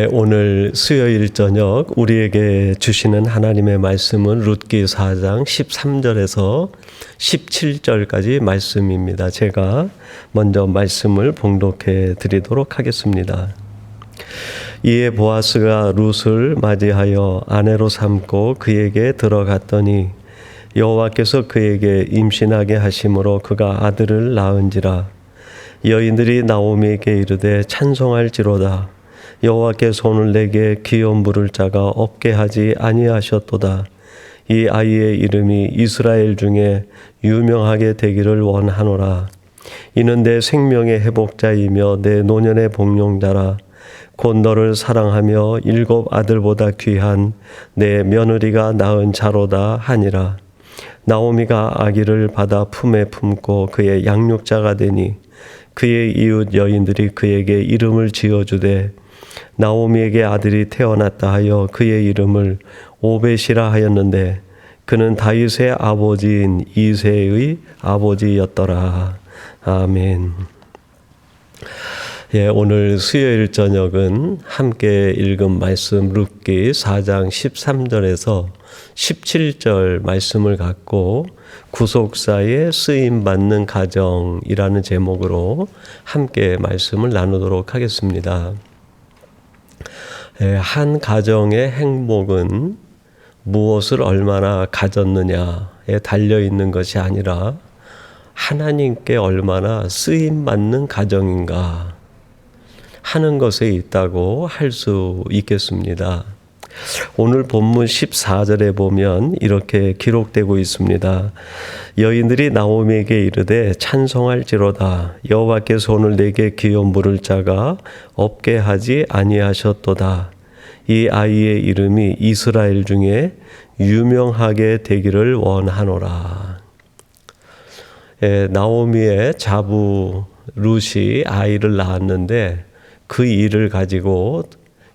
오늘 수요일 저녁 우리에게 주시는 하나님의 말씀은 룻기 4장 13절에서 17절까지 말씀입니다. 제가 먼저 말씀을 봉독해 드리도록 하겠습니다. 이에 보아스가 룻을 맞이하여 아내로 삼고 그에게 들어갔더니 여호와께서 그에게 임신하게 하심으로 그가 아들을 낳은지라. 여인들이 나오미에게 이르되 찬송할지로다. 여호와께서 오늘 내게 기업 물을 자가 없게 하지 아니하셨도다. 이 아이의 이름이 이스라엘 중에 유명하게 되기를 원하노라. 이는 내 생명의 회복자이며 내 노년의 복용자라. 곧 너를 사랑하며 7 아들보다 귀한 내 며느리가 낳은 자로다 하니라. 나오미가 아기를 받아 품에 품고 그의 양육자가 되니 그의 이웃 여인들이 그에게 이름을 지어주되 나오미에게 아들이 태어났다 하여 그의 이름을 오벳이라 하였는데 그는 다윗의 아버지인 이새의 아버지였더라. 아멘. 오늘 수요일 저녁은 함께 읽은 말씀 룻기 4장 13절에서 17절 말씀을 갖고 구속사에 쓰임받는 가정이라는 제목으로 함께 말씀을 나누도록 하겠습니다. 한 가정의 행복은 무엇을 얼마나 가졌느냐에 달려있는 것이 아니라 하나님께 얼마나 쓰임받는 가정인가 하는 것에 있다고 할 수 있겠습니다. 오늘 본문 14절에 보면 이렇게 기록되고 있습니다. 여인들이 나오미에게 이르되 찬송할지로다. 여호와께서 오늘 내게 기업 물을 자가 없게 하지 아니하셨도다. 이 아이의 이름이 이스라엘 중에 유명하게 되기를 원하노라. 나오미의 자부 룻이 아이를 낳았는데 그 일을 가지고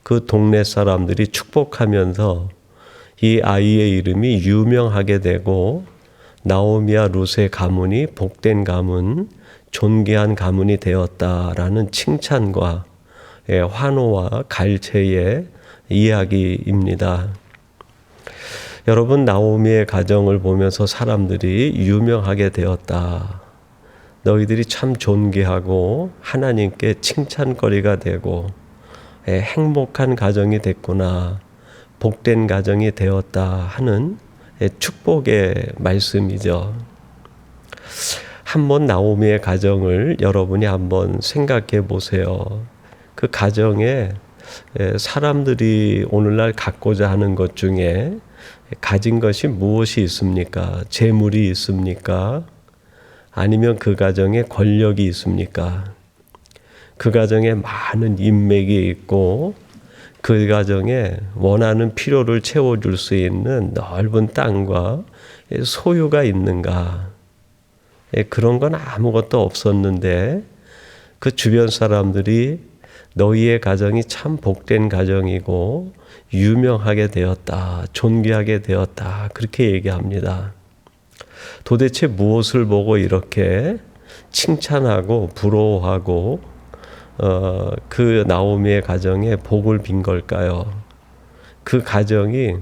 그 동네 사람들이 축복하면서 이 아이의 이름이 유명하게 되고 나오미와 룻의 가문이 복된 가문, 존귀한 가문이 되었다라는 칭찬과 환호와 갈채의 이야기입니다. 여러분, 나오미의 가정을 보면서 사람들이 유명하게 되었다. 너희들이 참 존귀하고 하나님께 칭찬거리가 되고 행복한 가정이 됐구나, 복된 가정이 되었다 하는 축복의 말씀이죠. 한번 나오미의 가정을 여러분이 한번 생각해 보세요. 그 가정에 사람들이 오늘날 갖고자 하는 것 중에 가진 것이 무엇이 있습니까? 재물이 있습니까? 아니면 그 가정에 권력이 있습니까? 그 가정에 많은 인맥이 있고 그 가정에 원하는 필요를 채워줄 수 있는 넓은 땅과 소유가 있는가? 그런 건 아무것도 없었는데 그 주변 사람들이 너희의 가정이 참 복된 가정이고 유명하게 되었다, 존귀하게 되었다, 그렇게 얘기합니다. 도대체 무엇을 보고 이렇게 칭찬하고 부러워하고 그 나오미의 가정에 복을 빈 걸까요? 그 가정이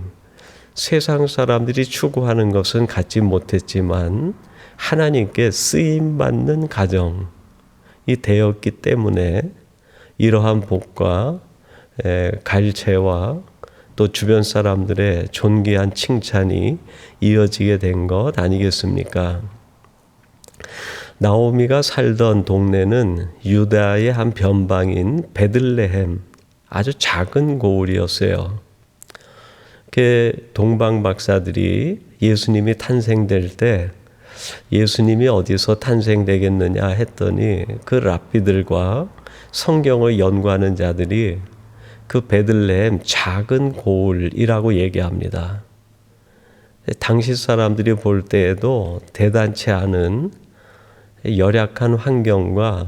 세상 사람들이 추구하는 것은 갖지 못했지만 하나님께 쓰임받는 가정이 되었기 때문에 이러한 복과 갈채와 또 주변 사람들의 존귀한 칭찬이 이어지게 된 것 아니겠습니까? 나오미가 살던 동네는 유다의 한 변방인 베들레헴, 아주 작은 고을이었어요. 그 동방 박사들이 예수님이 탄생될 때 예수님이 어디서 탄생되겠느냐 했더니 그 랍비들과 성경을 연구하는 자들이 그 베들레헴 작은 고을이라고 얘기합니다. 당시 사람들이 볼 때에도 대단치 않은 열악한 환경과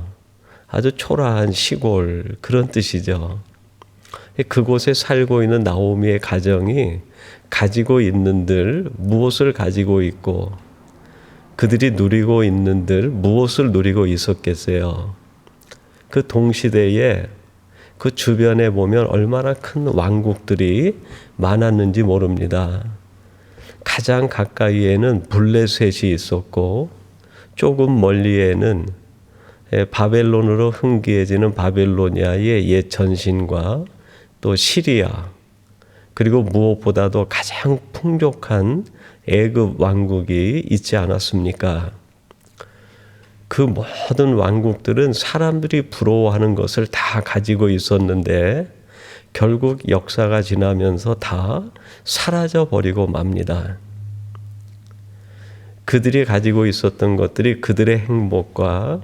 아주 초라한 시골, 그런 뜻이죠. 그곳에 살고 있는 나오미의 가정이 가지고 있는들 무엇을 가지고 있고 그들이 누리고 있는들 무엇을 누리고 있었겠어요. 그 동시대에 그 주변에 보면 얼마나 큰 왕국들이 많았는지 모릅니다. 가장 가까이에는 블레셋이 있었고 조금 멀리에는 바벨론으로 흥기해지는 바벨로니아의 옛 전신과 또 시리아, 그리고 무엇보다도 가장 풍족한 애굽 왕국이 있지 않았습니까? 그 모든 왕국들은 사람들이 부러워하는 것을 다 가지고 있었는데 결국 역사가 지나면서 다 사라져 버리고 맙니다. 그들이 가지고 있었던 것들이 그들의 행복과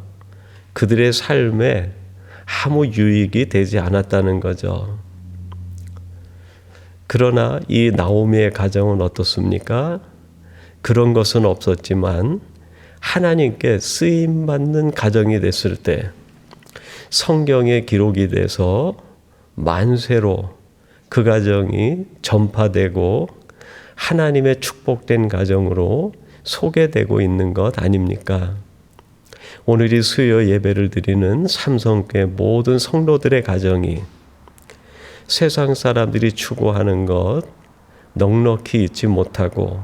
그들의 삶에 아무 유익이 되지 않았다는 거죠. 그러나 이 나오미의 가정은 어떻습니까? 그런 것은 없었지만 하나님께 쓰임받는 가정이 됐을 때 성경에 기록이 돼서 만세로 그 가정이 전파되고 하나님의 축복된 가정으로 소개되고 있는 것 아닙니까? 오늘이 수요 예배를 드리는 삼성교회 모든 성도들의 가정이 세상 사람들이 추구하는 것 넉넉히 잊지 못하고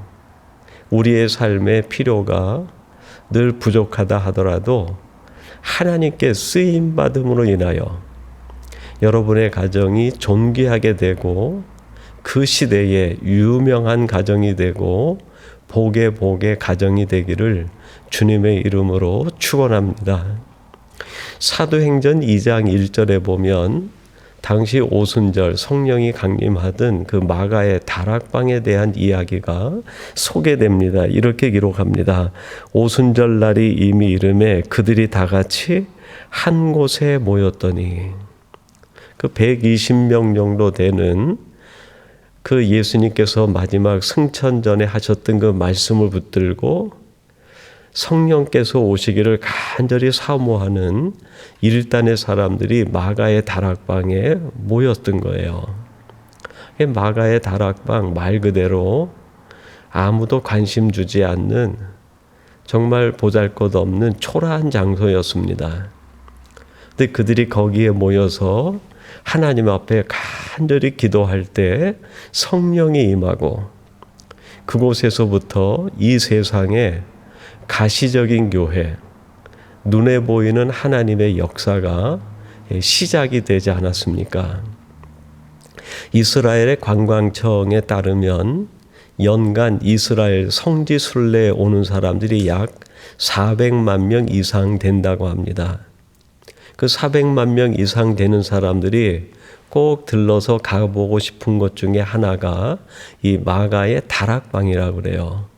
우리의 삶의 필요가 늘 부족하다 하더라도 하나님께 쓰임받음으로 인하여 여러분의 가정이 존귀하게 되고 그 시대에 유명한 가정이 되고 복의 가정이 되기를 주님의 이름으로 축원합니다. 사도행전 2장 1절에 보면 당시 오순절 성령이 강림하던 그 마가의 다락방에 대한 이야기가 소개됩니다. 이렇게 기록합니다. 오순절 날이 이미 이르매 그들이 다 같이 한 곳에 모였더니 그 120명 정도 되는 그 예수님께서 마지막 승천 전에 하셨던 그 말씀을 붙들고 성령께서 오시기를 간절히 사모하는 일단의 사람들이 마가의 다락방에 모였던 거예요. 마가의 다락방 말 그대로 아무도 관심 주지 않는 정말 보잘것없는 초라한 장소였습니다. 근데 그들이 거기에 모여서 하나님 앞에 간절히 기도할 때 성령이 임하고 그곳에서부터 이 세상에 가시적인 교회, 눈에 보이는 하나님의 역사가 시작이 되지 않았습니까? 이스라엘의 관광청에 따르면 연간 이스라엘 성지 순례에 오는 사람들이 약 400만 명 이상 된다고 합니다. 그 400만 명 이상 되는 사람들이 꼭 들러서 가보고 싶은 것 중에 하나가 이 마가의 다락방이라고 그래요.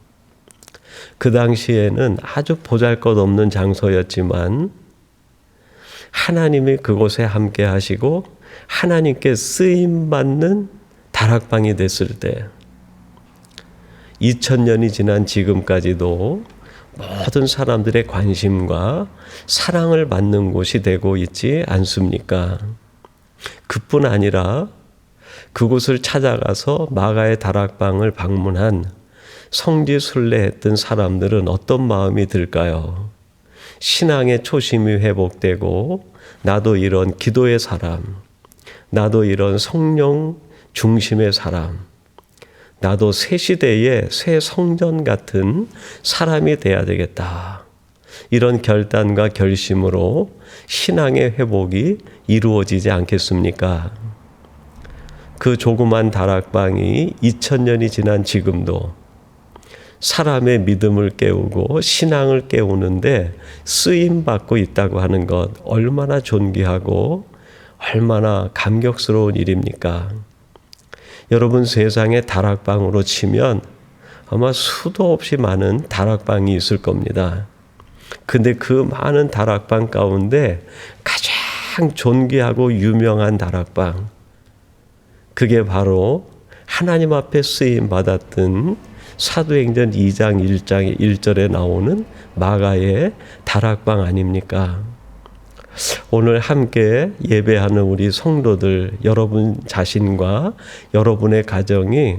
그 당시에는 아주 보잘것없는 장소였지만 하나님이 그곳에 함께 하시고 하나님께 쓰임받는 다락방이 됐을 때 2000년이 지난 지금까지도 모든 사람들의 관심과 사랑을 받는 곳이 되고 있지 않습니까? 그뿐 아니라 그곳을 찾아가서 마가의 다락방을 방문한 성지 순례했던 사람들은 어떤 마음이 들까요? 신앙의 초심이 회복되고 나도 이런 기도의 사람, 나도 이런 성령 중심의 사람, 나도 새 시대의 새 성전 같은 사람이 돼야 되겠다. 이런 결단과 결심으로 신앙의 회복이 이루어지지 않겠습니까? 그 조그만 다락방이 2000년이 지난 지금도 사람의 믿음을 깨우고 신앙을 깨우는데 쓰임받고 있다고 하는 것 얼마나 존귀하고 얼마나 감격스러운 일입니까? 여러분 세상의 다락방으로 치면 아마 수도 없이 많은 다락방이 있을 겁니다. 근데 그 많은 다락방 가운데 가장 존귀하고 유명한 다락방, 그게 바로 하나님 앞에 쓰임 받았던 사도행전 2장 1절에 나오는 마가의 다락방 아닙니까? 오늘 함께 예배하는 우리 성도들, 여러분 자신과 여러분의 가정이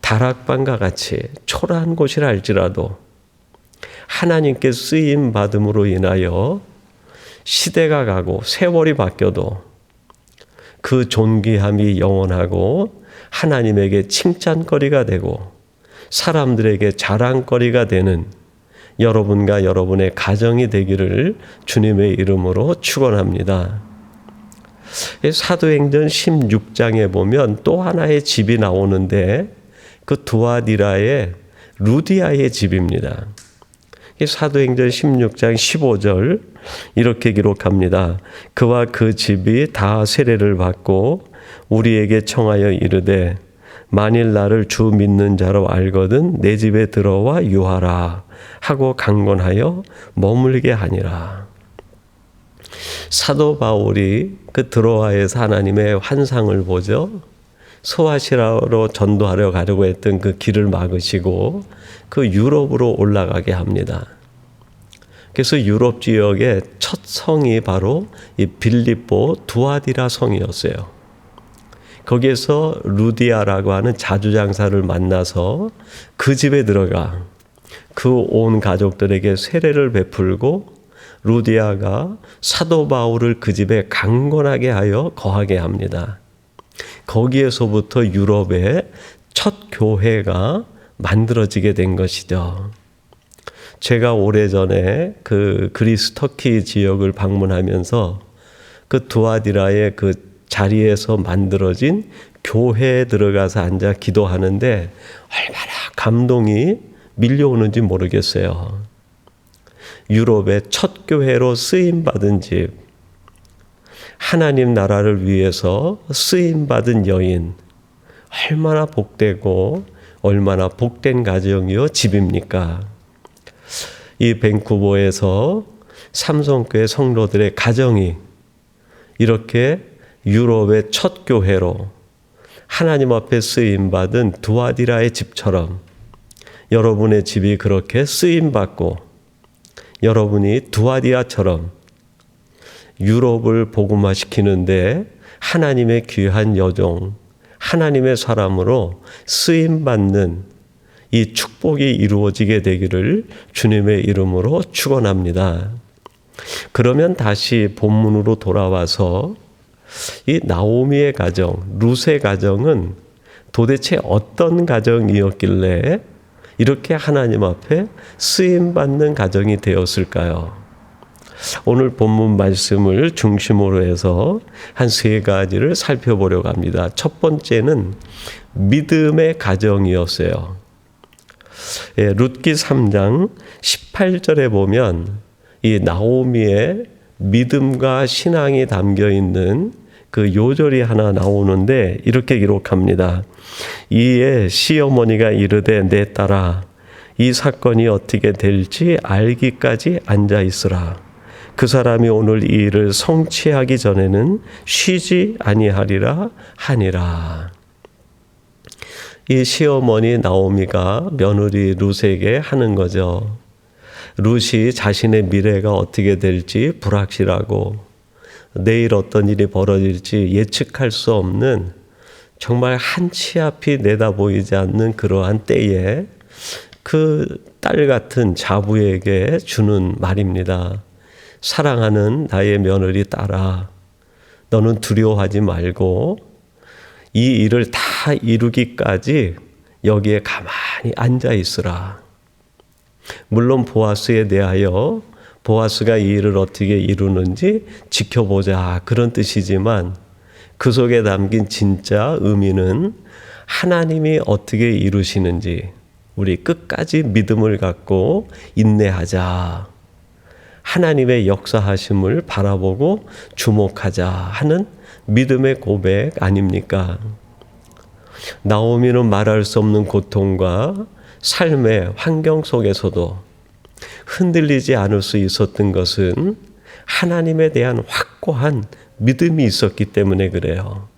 다락방과 같이 초라한 곳이라 할지라도 하나님께 쓰임 받음으로 인하여 시대가 가고 세월이 바뀌어도 그 존귀함이 영원하고 하나님에게 칭찬거리가 되고 사람들에게 자랑거리가 되는 여러분과 여러분의 가정이 되기를 주님의 이름으로 축원합니다. 사도행전 16장에 보면 또 하나의 집이 나오는데 그 두아디라의 루디아의 집입니다. 사도행전 16장 15절 이렇게 기록합니다. 그와 그 집이 다 세례를 받고 우리에게 청하여 이르되 만일 나를 주 믿는 자로 알거든 내 집에 들어와 유하라 하고 강권하여 머물게 하니라. 사도 바울이 그 드로아에서 하나님의 환상을 보죠. 소아시아로 전도하려 가려고 했던 그 길을 막으시고 그 유럽으로 올라가게 합니다. 그래서 유럽 지역의 첫 성이 바로 이 빌립보 두아디라 성이었어요. 거기에서 루디아라고 하는 자주장사를 만나서 그 집에 들어가 그 온 가족들에게 세례를 베풀고 루디아가 사도 바울을 그 집에 강권하게 하여 거하게 합니다. 거기에서부터 유럽의 첫 교회가 만들어지게 된 것이죠. 제가 오래전에 그 그리스 터키 지역을 방문하면서 그 두아디라의 그 자리에서 만들어진 교회에 들어가서 앉아 기도하는데 얼마나 감동이 밀려오는지 모르겠어요. 유럽의 첫 교회로 쓰임받은 집, 하나님 나라를 위해서 쓰임받은 여인, 얼마나 복되고 얼마나 복된 가정이요 집입니까? 이 밴쿠버에서 삼성교회 성도들의 가정이 이렇게 유럽의 첫 교회로 하나님 앞에 쓰임받은 두아디라의 집처럼 여러분의 집이 그렇게 쓰임받고 여러분이 두아디라처럼 유럽을 복음화시키는데 하나님의 귀한 여종, 하나님의 사람으로 쓰임받는 이 축복이 이루어지게 되기를 주님의 이름으로 축원합니다. 그러면 다시 본문으로 돌아와서 이 나오미의 가정, 룻의 가정은 도대체 어떤 가정이었길래 이렇게 하나님 앞에 쓰임받는 가정이 되었을까요? 오늘 본문 말씀을 중심으로 해서 한 세 가지를 살펴보려고 합니다. 첫 번째는 믿음의 가정이었어요. 룻기 3장 18절에 보면 이 나오미의 믿음과 신앙이 담겨 있는 그 요절이 하나 나오는데 이렇게 기록합니다. 이에 시어머니가 이르되 내 딸아 이 사건이 어떻게 될지 알기까지 앉아 있으라. 그 사람이 오늘 이 일을 성취하기 전에는 쉬지 아니하리라 하니라. 이 시어머니 나오미가 며느리 룻에게 하는 거죠. 룻이 자신의 미래가 어떻게 될지 불확실하고 내일 어떤 일이 벌어질지 예측할 수 없는 정말 한 치 앞이 내다보이지 않는 그러한 때에 그 딸 같은 자부에게 주는 말입니다. 사랑하는 나의 며느리 딸아, 너는 두려워하지 말고 이 일을 다 이루기까지 여기에 가만히 앉아 있으라. 물론 보아스에 대하여 보아스가 이 일을 어떻게 이루는지 지켜보자 그런 뜻이지만 그 속에 담긴 진짜 의미는 하나님이 어떻게 이루시는지 우리 끝까지 믿음을 갖고 인내하자. 하나님의 역사하심을 바라보고 주목하자 하는 믿음의 고백 아닙니까? 나오미는 말할 수 없는 고통과 삶의 환경 속에서도 흔들리지 않을 수 있었던 것은 하나님에 대한 확고한 믿음이 있었기 때문에 그래요.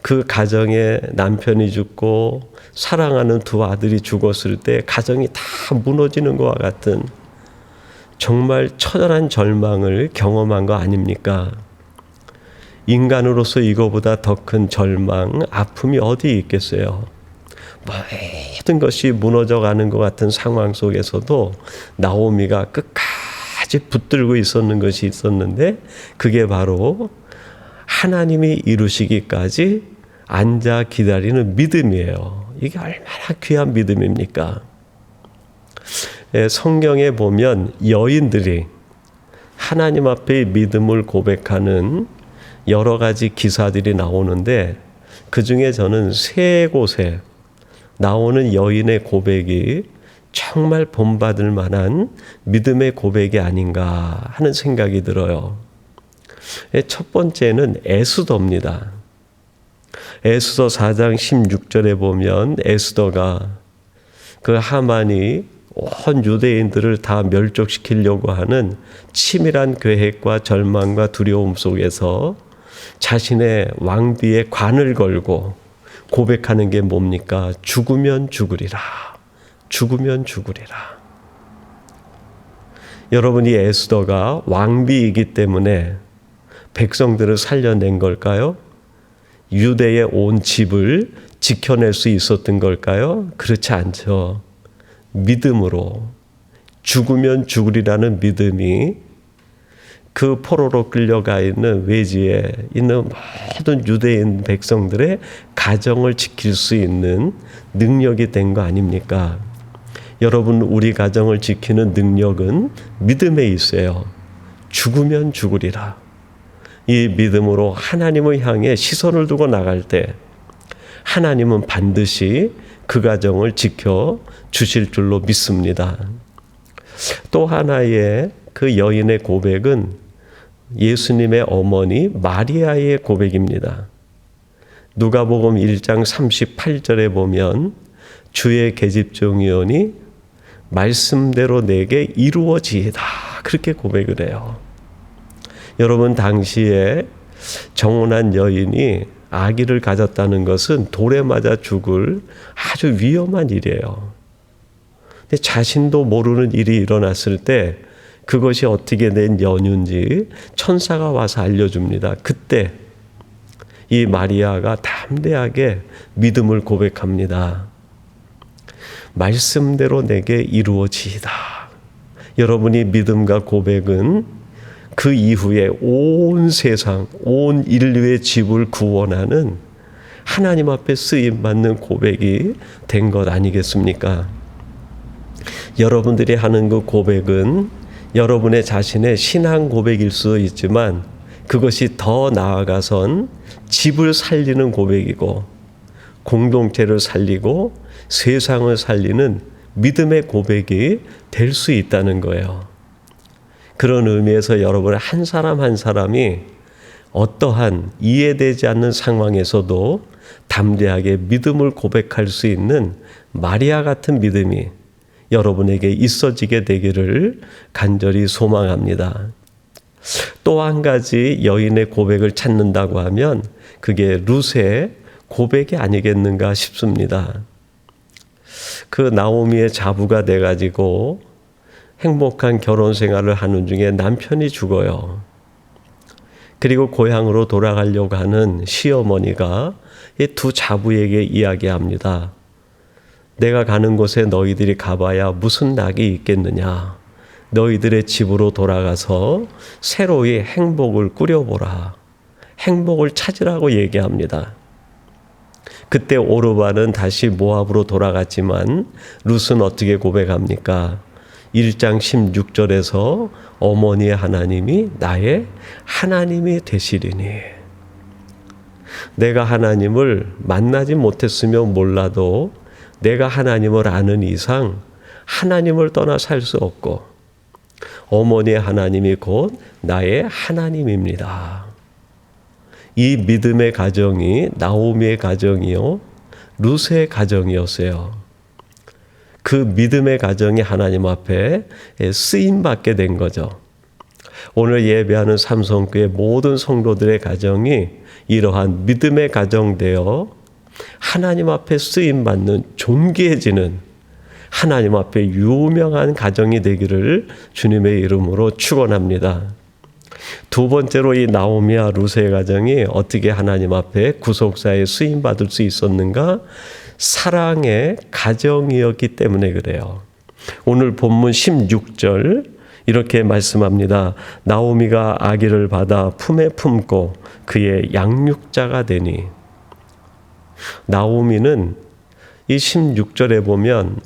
그 가정에 남편이 죽고 사랑하는 두 아들이 죽었을 때 가정이 다 무너지는 것과 같은 정말 처절한 절망을 경험한 거 아닙니까? 인간으로서 이거보다 더 큰 절망, 아픔이 어디 있겠어요? 모든 것이 무너져가는 것 같은 상황 속에서도 나오미가 끝까지 붙들고 있었는 것이 있었는데 그게 바로 하나님이 이루시기까지 앉아 기다리는 믿음이에요. 이게 얼마나 귀한 믿음입니까? 성경에 보면 여인들이 하나님 앞에 믿음을 고백하는 여러 가지 기사들이 나오는데, 그 중에 저는 세 곳에 나오는 여인의 고백이 정말 본받을 만한 믿음의 고백이 아닌가 하는 생각이 들어요. 첫 번째는 에스더입니다. 에스더 4장 16절에 보면 에스더가 그 하만이 온 유대인들을 다 멸족시키려고 하는 치밀한 계획과 절망과 두려움 속에서 자신의 왕비의 관을 걸고 고백하는 게 뭡니까? 죽으면 죽으리라. 죽으면 죽으리라. 여러분이 에스더가 왕비이기 때문에 백성들을 살려낸 걸까요? 유대의 온 집을 지켜낼 수 있었던 걸까요? 그렇지 않죠. 믿음으로, 죽으면 죽으리라는 믿음이 그 포로로 끌려가 있는 외지에 있는 모든 유대인 백성들의 가정을 지킬 수 있는 능력이 된 거 아닙니까? 여러분, 우리 가정을 지키는 능력은 믿음에 있어요. 죽으면 죽으리라. 이 믿음으로 하나님을 향해 시선을 두고 나갈 때 하나님은 반드시 그 가정을 지켜 주실 줄로 믿습니다. 또 하나의 그 여인의 고백은 예수님의 어머니 마리아의 고백입니다. 누가복음 1장 38절에 보면 주의 계집종이오니 말씀대로 내게 이루어지이다. 그렇게 고백을 해요. 여러분, 당시에 정혼한 여인이 아기를 가졌다는 것은 돌에 맞아 죽을 아주 위험한 일이에요. 근데 자신도 모르는 일이 일어났을 때 그것이 어떻게 된 연유인지 천사가 와서 알려줍니다. 그때 이 마리아가 담대하게 믿음을 고백합니다. 말씀대로 내게 이루어지이다. 여러분이 믿음과 고백은 그 이후에 온 세상, 온 인류의 집을 구원하는 하나님 앞에 쓰임받는 고백이 된 것 아니겠습니까? 여러분들이 하는 그 고백은 여러분의 자신의 신앙 고백일 수도 있지만 그것이 더 나아가선 집을 살리는 고백이고 공동체를 살리고 세상을 살리는 믿음의 고백이 될 수 있다는 거예요. 그런 의미에서 여러분 한 사람 한 사람이 어떠한 이해되지 않는 상황에서도 담대하게 믿음을 고백할 수 있는 마리아 같은 믿음이 여러분에게 있어지게 되기를 간절히 소망합니다. 또 한 가지 여인의 고백을 찾는다고 하면 그게 룻의 고백이 아니겠는가 싶습니다. 그 나오미의 자부가 돼가지고 행복한 결혼 생활을 하는 중에 남편이 죽어요. 그리고 고향으로 돌아가려고 하는 시어머니가 이 두 자부에게 이야기합니다. 내가 가는 곳에 너희들이 가봐야 무슨 낙이 있겠느냐. 너희들의 집으로 돌아가서 새로이 행복을 꾸려보라. 행복을 찾으라고 얘기합니다. 그때 오르바는 다시 모압으로 돌아갔지만 룻은 어떻게 고백합니까? 1장 16절에서 어머니의 하나님이 나의 하나님이 되시리니. 내가 하나님을 만나지 못했으면 몰라도 내가 하나님을 아는 이상 하나님을 떠나 살 수 없고 어머니의 하나님이 곧 나의 하나님입니다. 이 믿음의 가정이 나오미의 가정이요 룻의 가정이었어요. 그 믿음의 가정이 하나님 앞에 쓰임받게 된 거죠. 오늘 예배하는 삼성교회 모든 성도들의 가정이 이러한 믿음의 가정 되어 하나님 앞에 쓰임받는 존귀해지는 하나님 앞에 유명한 가정이 되기를 주님의 이름으로 축원합니다. 두 번째로 이 나오미와 룻의 가정이 어떻게 하나님 앞에 구속사에 쓰임받을 수 있었는가? 사랑의 가정이었기 때문에 그래요. 오늘 본문 16절 이렇게 말씀합니다. 나오미가 아기를 받아 품에 품고 그의 양육자가 되니. 나오미는 이 16절에 보면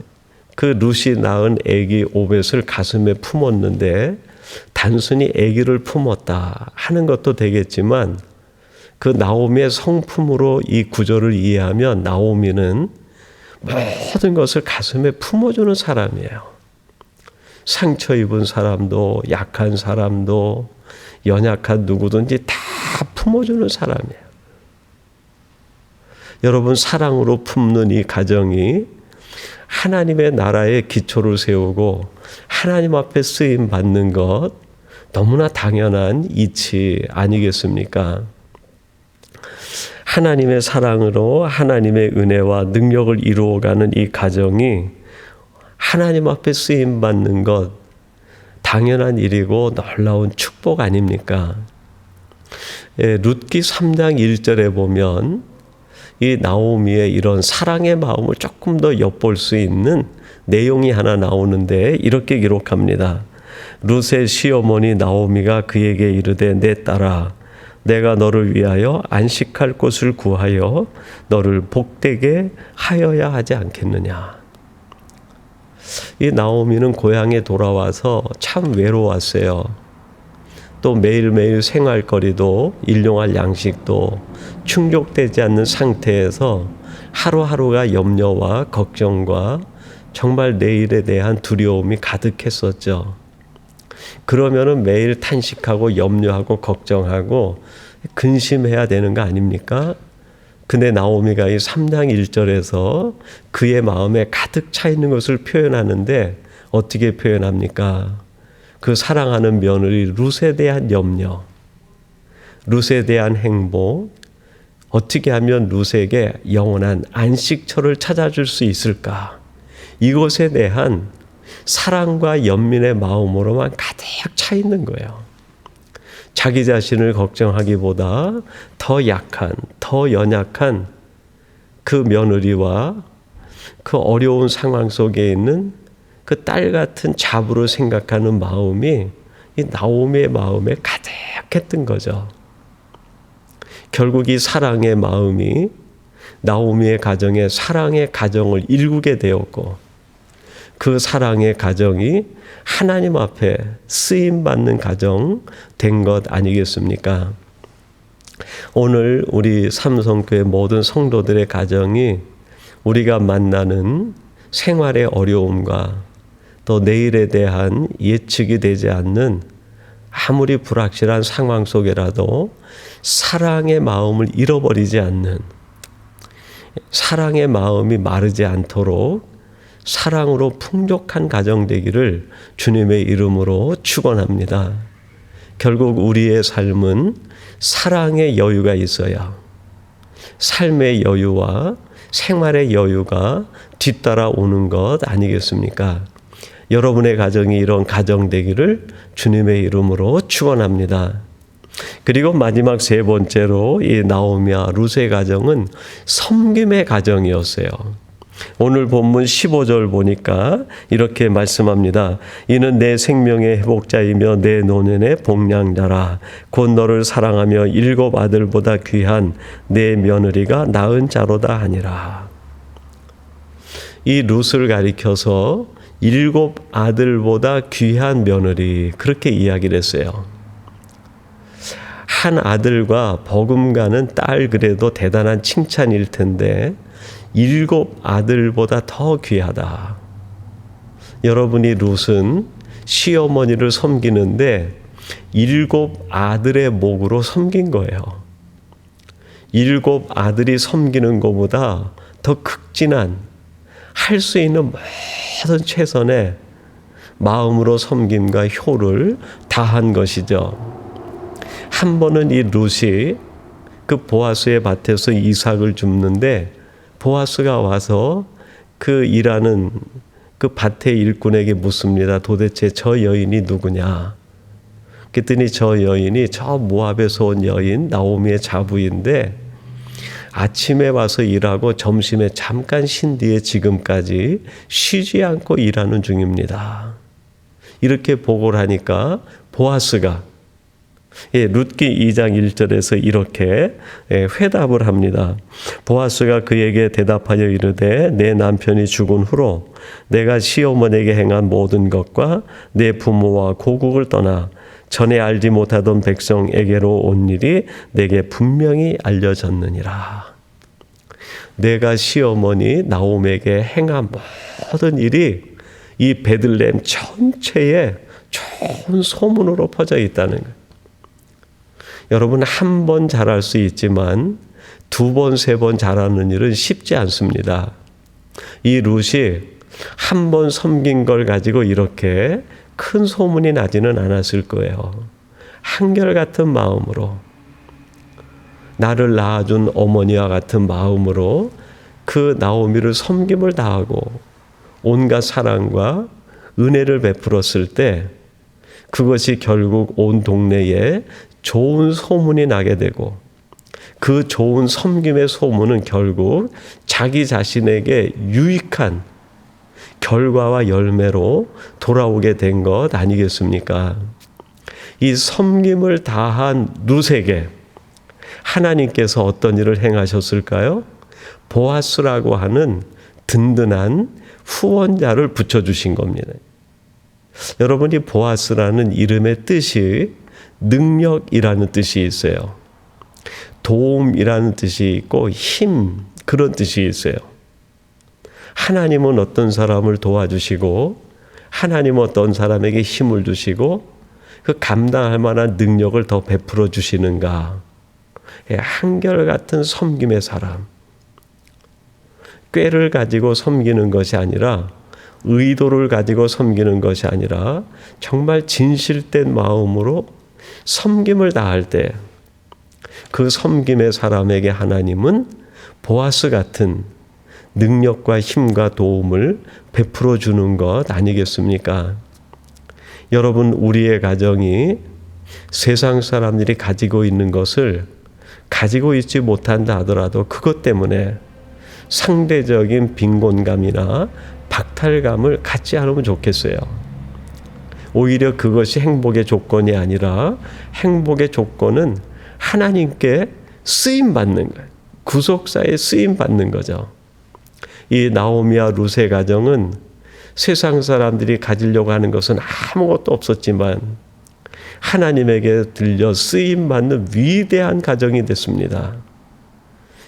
그 룻이 낳은 아기 오벳을 가슴에 품었는데 단순히 아기를 품었다 하는 것도 되겠지만 그 나오미의 성품으로 이 구절을 이해하면 나오미는 모든 것을 가슴에 품어주는 사람이에요. 상처 입은 사람도 약한 사람도 연약한 누구든지 다 품어주는 사람이에요. 여러분, 사랑으로 품는 이 가정이 하나님의 나라의 기초를 세우고 하나님 앞에 쓰임 받는 것 너무나 당연한 이치 아니겠습니까? 하나님의 사랑으로 하나님의 은혜와 능력을 이루어가는 이 가정이 하나님 앞에 쓰임 받는 것 당연한 일이고 놀라운 축복 아닙니까? 룻기 3장 1절에 보면 이 나오미의 이런 사랑의 마음을 조금 더 엿볼 수 있는 내용이 하나 나오는데 이렇게 기록합니다. 룻의 시어머니 나오미가 그에게 이르되 내 딸아 내가 너를 위하여 안식할 곳을 구하여 너를 복되게 하여야 하지 않겠느냐. 이 나오미는 고향에 돌아와서 참 외로웠어요. 또 매일매일 생활거리도 일용할 양식도 충족되지 않는 상태에서 하루하루가 염려와 걱정과 정말 내일에 대한 두려움이 가득했었죠. 그러면은 매일 탄식하고 염려하고 걱정하고 근심해야 되는 거 아닙니까? 근데 나오미가 이 3장 1절에서 그의 마음에 가득 차 있는 것을 표현하는데 어떻게 표현합니까? 그 사랑하는 며느리 룻에 대한 염려, 룻에 대한 행복, 어떻게 하면 룻에게 영원한 안식처를 찾아줄 수 있을까? 이것에 대한 사랑과 연민의 마음으로만 가득 차 있는 거예요. 자기 자신을 걱정하기보다 더 약한, 더 연약한 그 며느리와 그 어려운 상황 속에 있는 그 딸 같은 자부를 생각하는 마음이 이 나오미의 마음에 가득했던 거죠. 결국 이 사랑의 마음이 나오미의 가정에 사랑의 가정을 일구게 되었고 그 사랑의 가정이 하나님 앞에 쓰임받는 가정 된 것 아니겠습니까? 오늘 우리 삼성교회 모든 성도들의 가정이 우리가 만나는 생활의 어려움과 또 내일에 대한 예측이 되지 않는 아무리 불확실한 상황 속에라도 사랑의 마음을 잃어버리지 않는, 사랑의 마음이 마르지 않도록 사랑으로 풍족한 가정 되기를 주님의 이름으로 축원합니다. 결국 우리의 삶은 사랑의 여유가 있어야 삶의 여유와 생활의 여유가 뒤따라오는 것 아니겠습니까? 여러분의 가정이 이런 가정 되기를 주님의 이름으로 축원합니다. 그리고 마지막 세 번째로 이 나오미와 룻의 가정은 섬김의 가정이었어요. 오늘 본문 15절 보니까 이렇게 말씀합니다. 이는 내 생명의 회복자이며 내 노년의 복량자라. 곧 너를 사랑하며 7 아들보다 귀한 내 며느리가 낳은 자로다 하니라. 이 룻을 가리켜서 7 아들보다 귀한 며느리, 그렇게 이야기를 했어요. 한 아들과 버금가는 딸, 그래도 대단한 칭찬일 텐데 7 아들보다 더 귀하다. 여러분이 룻은 시어머니를 섬기는데 7 아들의 목으로 섬긴 거예요. 7 아들이 섬기는 것보다 더 극진한, 할 수 있는 모든 최선의 마음으로 섬김과 효를 다한 것이죠. 한 번은 이 룻이 그 보아스의 밭에서 이삭을 줍는데 보아스가 와서 그 일하는 그 밭의 일꾼에게 묻습니다. 도대체 저 여인이 누구냐? 그랬더니 저 여인이 저 모압에서 온 여인 나오미의 자부인데 아침에 와서 일하고 점심에 잠깐 쉰 뒤에 지금까지 쉬지 않고 일하는 중입니다. 이렇게 보고를 하니까 보아스가 룻기 2장 1절에서 이렇게 회답을 합니다. 보아스가 그에게 대답하여 이르되 내 남편이 죽은 후로 내가 시어머니에게 행한 모든 것과 내 부모와 고국을 떠나 전에 알지 못하던 백성에게로 온 일이 내게 분명히 알려졌느니라. 내가 시어머니 나옴에게 행한 모든 일이 이 베들레헴 전체에 좋은 소문으로 퍼져 있다는 거예요. 여러분, 한 번 잘할 수 있지만 두 번, 세 번 잘하는 일은 쉽지 않습니다. 이 룻이 한 번 섬긴 걸 가지고 이렇게 큰 소문이 나지는 않았을 거예요. 한결같은 마음으로, 나를 낳아준 어머니와 같은 마음으로 그 나오미를 섬김을 다하고 온갖 사랑과 은혜를 베풀었을 때 그것이 결국 온 동네에 좋은 소문이 나게 되고, 그 좋은 섬김의 소문은 결국 자기 자신에게 유익한 결과와 열매로 돌아오게 된 것 아니겠습니까? 이 섬김을 다한 룻에게 하나님께서 어떤 일을 행하셨을까요? 보아스라고 하는 든든한 후원자를 붙여주신 겁니다. 여러분이 보아스라는 이름의 뜻이 능력이라는 뜻이 있어요. 도움이라는 뜻이 있고 힘, 그런 뜻이 있어요. 하나님은 어떤 사람을 도와주시고 하나님은 어떤 사람에게 힘을 주시고 그 감당할 만한 능력을 더 베풀어 주시는가. 한결같은 섬김의 사람. 꾀를 가지고 섬기는 것이 아니라, 의도를 가지고 섬기는 것이 아니라 정말 진실된 마음으로 섬김을 다할 때 그 섬김의 사람에게 하나님은 보아스 같은 능력과 힘과 도움을 베풀어 주는 것 아니겠습니까? 여러분, 우리의 가정이 세상 사람들이 가지고 있는 것을 가지고 있지 못한다 하더라도 그것 때문에 상대적인 빈곤감이나 박탈감을 갖지 않으면 좋겠어요. 오히려 그것이 행복의 조건이 아니라 행복의 조건은 하나님께 쓰임받는 거예요. 구속사에 쓰임받는 거죠. 이 나오미와 룻의 가정은 세상 사람들이 가지려고 하는 것은 아무것도 없었지만 하나님에게 들려 쓰임받는 위대한 가정이 됐습니다.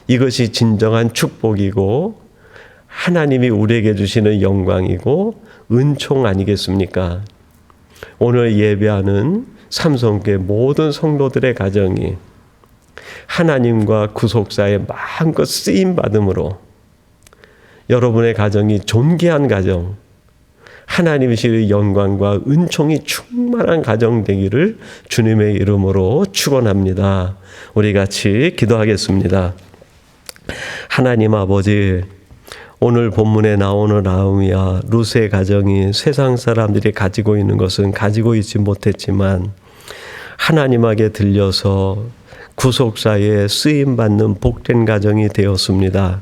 이것이 진정한 축복이고 하나님이 우리에게 주시는 영광이고 은총 아니겠습니까? 오늘 예배하는 삼성교회 모든 성도들의 가정이 하나님과 구속사에 마음껏 쓰임받음으로 여러분의 가정이 존귀한 가정, 하나님의 영광과 은총이 충만한 가정 되기를 주님의 이름으로 축원합니다. 우리 같이 기도하겠습니다. 하나님 아버지, 오늘 본문에 나오는 나오미와 룻의 가정이 세상 사람들이 가지고 있는 것은 가지고 있지 못했지만 하나님에게 들려서 구속사에 쓰임받는 복된 가정이 되었습니다.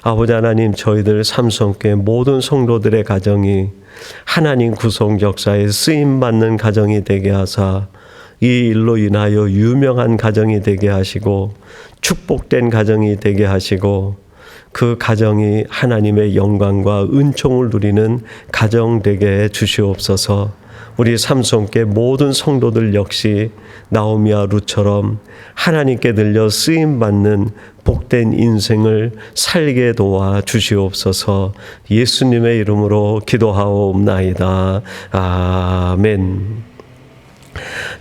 아버지 하나님, 저희들 삼성교회 모든 성도들의 가정이 하나님 구속 역사에 쓰임받는 가정이 되게 하사 이 일로 인하여 유명한 가정이 되게 하시고 축복된 가정이 되게 하시고 그 가정이 하나님의 영광과 은총을 누리는 가정 되게 주시옵소서. 우리 삼성교회 모든 성도들 역시 나오미와 룻처럼 하나님께 들려 쓰임받는 복된 인생을 살게 도와 주시옵소서. 예수님의 이름으로 기도하옵나이다. 아멘.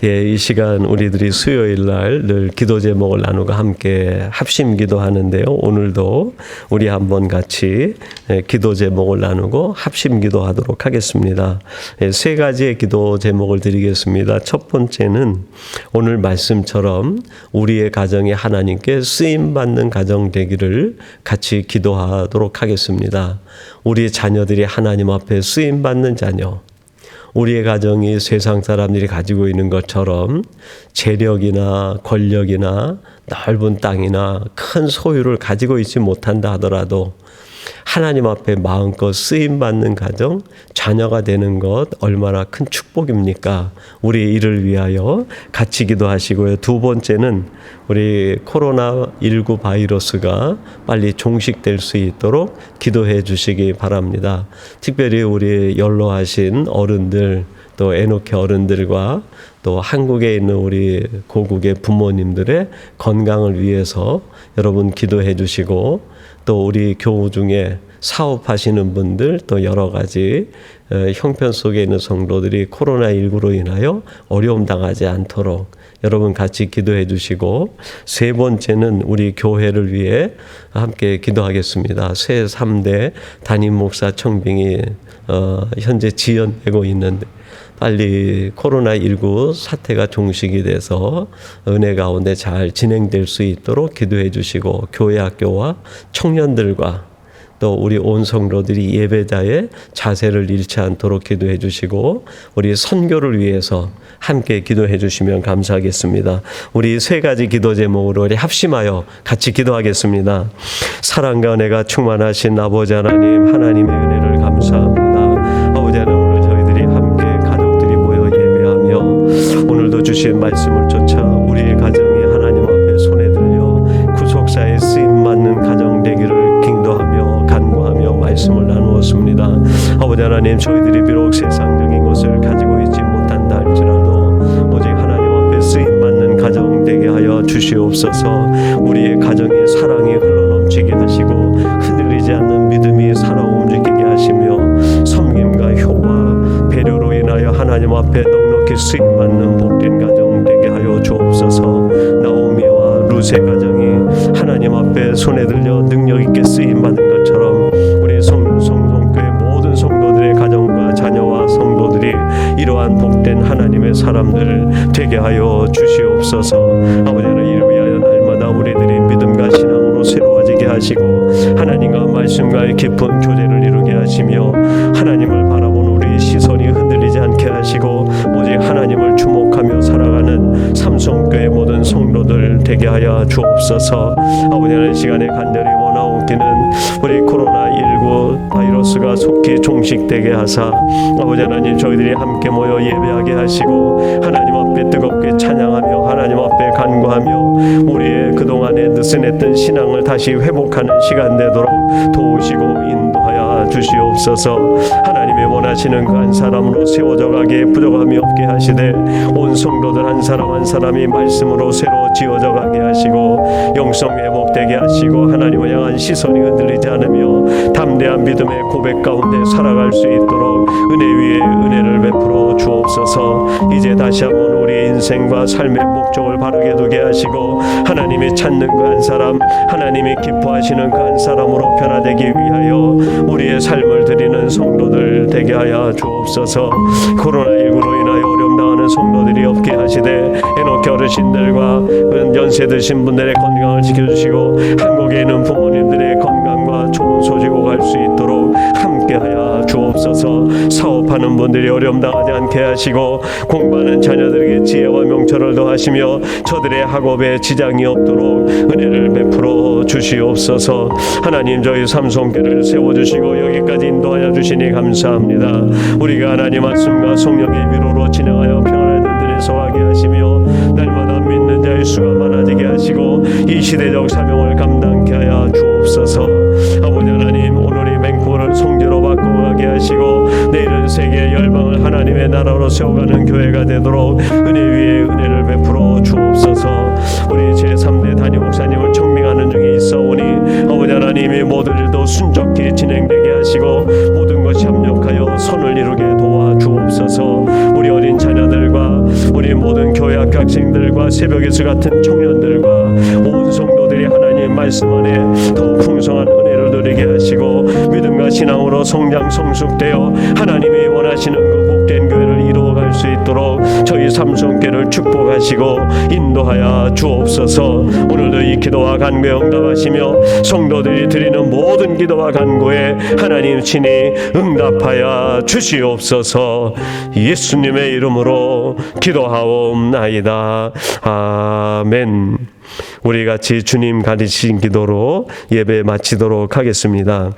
이 시간 우리들이 수요일 날 늘 기도 제목을 나누고 함께 합심 기도하는데요. 오늘도 우리 한번 같이 기도 제목을 나누고 합심 기도하도록 하겠습니다. 세 가지의 기도 제목을 드리겠습니다. 첫 번째는 오늘 말씀처럼 우리의 가정이 하나님께 쓰임받는 가정 되기를 같이 기도하도록 하겠습니다. 우리 자녀들이 하나님 앞에 쓰임받는 자녀, 우리의 가정이 세상 사람들이 가지고 있는 것처럼 재력이나 권력이나 넓은 땅이나 큰 소유를 가지고 있지 못한다 하더라도 하나님 앞에 마음껏 쓰임받는 가정, 자녀가 되는 것 얼마나 큰 축복입니까? 우리 이를 위하여 같이 기도하시고요. 두 번째는 우리 코로나19 바이러스가 빨리 종식될 수 있도록 기도해 주시기 바랍니다. 특별히 우리 연로하신 어른들, 또 에노케 어른들과 또 한국에 있는 우리 고국의 부모님들의 건강을 위해서 여러분 기도해 주시고, 또 우리 교우 중에 사업하시는 분들, 또 여러 가지 형편 속에 있는 성도들이 코로나19로 인하여 어려움 당하지 않도록 여러분 같이 기도해 주시고, 세 번째는 우리 교회를 위해 함께 기도하겠습니다. 새 3대 담임 목사 청빙이 현재 지연되고 있는데 빨리 코로나19 사태가 종식이 돼서 은혜 가운데 잘 진행될 수 있도록 기도해 주시고, 교회 학교와 청년들과 또 우리 온 성도들이 예배자의 자세를 잃지 않도록 기도해 주시고, 우리 선교를 위해서 함께 기도해 주시면 감사하겠습니다. 우리 세 가지 기도 제목으로 우리 합심하여 같이 기도하겠습니다. 사랑과 은혜가 충만하신 아버지 하나님, 하나님의 은혜를 감사합니다. 아버지 하나님, 오늘 저희들이 함께 가족들이 모여 예배하며 오늘도 주신 말씀을 쫓아 우리의 가정이 하나님 앞에 손에 들려 구속사에 쓰임받는 가정 되기를 기도하며 간구하며 말씀을 나누었습니다. 아버지 하나님, 저희들이 비록 세상적인 것을 가지고 있지 못한다 할지라도 오직 하나님 앞에 쓰임받는 가정 되게 하여 주시옵소서. 우리의 가정에 사랑이 흘러넘치게 하시고 흔들리지 않는 믿음이 살아 움직이게 하시며 섬김과 효와 배려로 인하여 하나님 앞에 넉넉히 쓰임받는 복된 가정 되게 하여 주옵소서. 나오미와 루세 가정이 하나님 앞에 손에 들려 능력 있게 쓰임받은 것처럼 우리 성성교회 모든 성도들의 가정과 자녀와 성도들이 이러한 복된 하나님의 사람들 되게 하여 주시옵소서. 아버지 하나님, 이를 위하여 날마다 우리들이 믿음과 신앙으로 새로워지게 하시고 하나님과 말씀과의 깊은 교제를 이루게 하시며 하나님을 바라보는 우리 시선이 흔들리지 않게 하시고 오직 하나님을 주목하며 살아가는 삼성교회 모든 성도들 되게 하여 주옵소서. 아버지 하나님, 시간에 간절히 원하옵기는 우리 코로나19 바이러스가 속히 종식되게 하사 아버지 하나님, 저희들이 함께 모여 예배하게 하시고 하나님 앞에 뜨겁게 찬양하며 하나님 앞에 간구하며 우리의 그동안에 느슨했던 신앙을 다시 회복하는 시간 되도록 도우시고 인도하여 주시옵소서. 하나님이 원하시는 그 한 사람으로 세워져 가게 부족함이 없게 하시되 온 성도들 한 사람 한 사람이 말씀으로 새로 지어져 가게 하시고 영성 회복되게 하시고 하나님을 향한 시선이 흔들리지 않으며 담대한 믿음의 고백 가운데 살아갈 수 있도록 은혜 위에 은혜를 베풀어 주옵소서. 이제 다시 한번 우리의 인생과 삶의 목적을 바르게 두게 하시고 하나님이 찾는 그 한 사람, 하나님이 기뻐하시는 그 한 사람으로 변화되기 위하여 우리의 삶을 드리는 성도들 되게 하여 주옵소서. 코로나19로 인하여 어려움 당하는 성도들이 없게 하시되 에노케 어르신들과 연세 드신 분들의 건강을 지켜주시고 한국에 있는 부모님들의 건강과 좋은 소식을 갈 수 있도록 함께하여 주옵소서. 사업하는 분들이 어려움 당하지 않게 하시고 공부하는 자녀들에게 지혜와 명철을 더하시며 저들의 학업에 지장이 없도록 은혜를 베풀어 주시옵소서. 하나님, 저희 삼성교회를 세워주시고 여기까지 인도하여 주시니 감사합니다. 우리가 하나님 말씀과 성령의 위로로 진행하여 평안을 든든히 서하게 하시며 날마다 믿는 자의 수가 많아지게 하시고 이 시대적 사명을 감당케 하여 주옵소서. 아버지 하나님, 오늘이 맹포를 성지로 바꿔가게 하시고 내일은 세계 열방을 하나님의 나라로 세워가는 교회가 되도록 은혜 위에 은혜를 베풀어 주옵소서. 우리 제3대 담임 목사님을 청빙하는 중에 있어오니 아버지 하나님이 모든 일도 순적히 진행되게 하시고 모든 것이 협력하여 선을 이루게 도와주옵소서. 우리 어린 자녀들과 우리 모든 교회 학생들과 새벽에서 같은 청년들과 온 성도들이 하나님의 말씀 안에 더욱 풍성한 은혜를 누리게 하시고 믿음과 신앙으로 성장 성숙되어 하나님이 원하시는 그 복된 교회를 이루어갈 수 있도록 저희 삼성교회를 축복하시고 인도하여 주옵소서. 오늘도 이 기도와 간구에 응답하시며 성도들이 드리는 모든 기도와 간구에 하나님 친히 응답하여 주시옵소서. 예수님의 이름으로 기도하옵나이다. 아멘. 우리 같이 주님 가르치신 기도로 예배 마치도록 하겠습니다.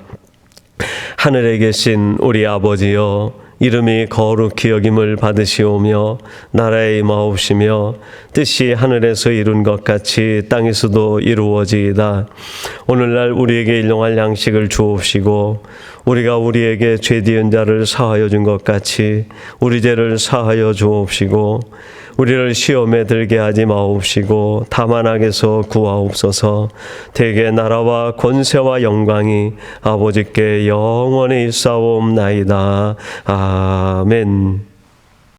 하늘에 계신 우리 아버지여, 이름이 거룩히 여김을 받으시오며 나라의 임하옵시며 뜻이 하늘에서 이룬 것 같이 땅에서도 이루어지이다. 오늘날 우리에게 일용할 양식을 주옵시고 우리가 우리에게 죄지은 자를 사하여 준 것 같이 우리 죄를 사하여 주옵시고 우리를 시험에 들게 하지 마옵시고 다만 악에서 구하옵소서. 대개 나라와 권세와 영광이 아버지께 영원히 있사옵나이다. 아멘.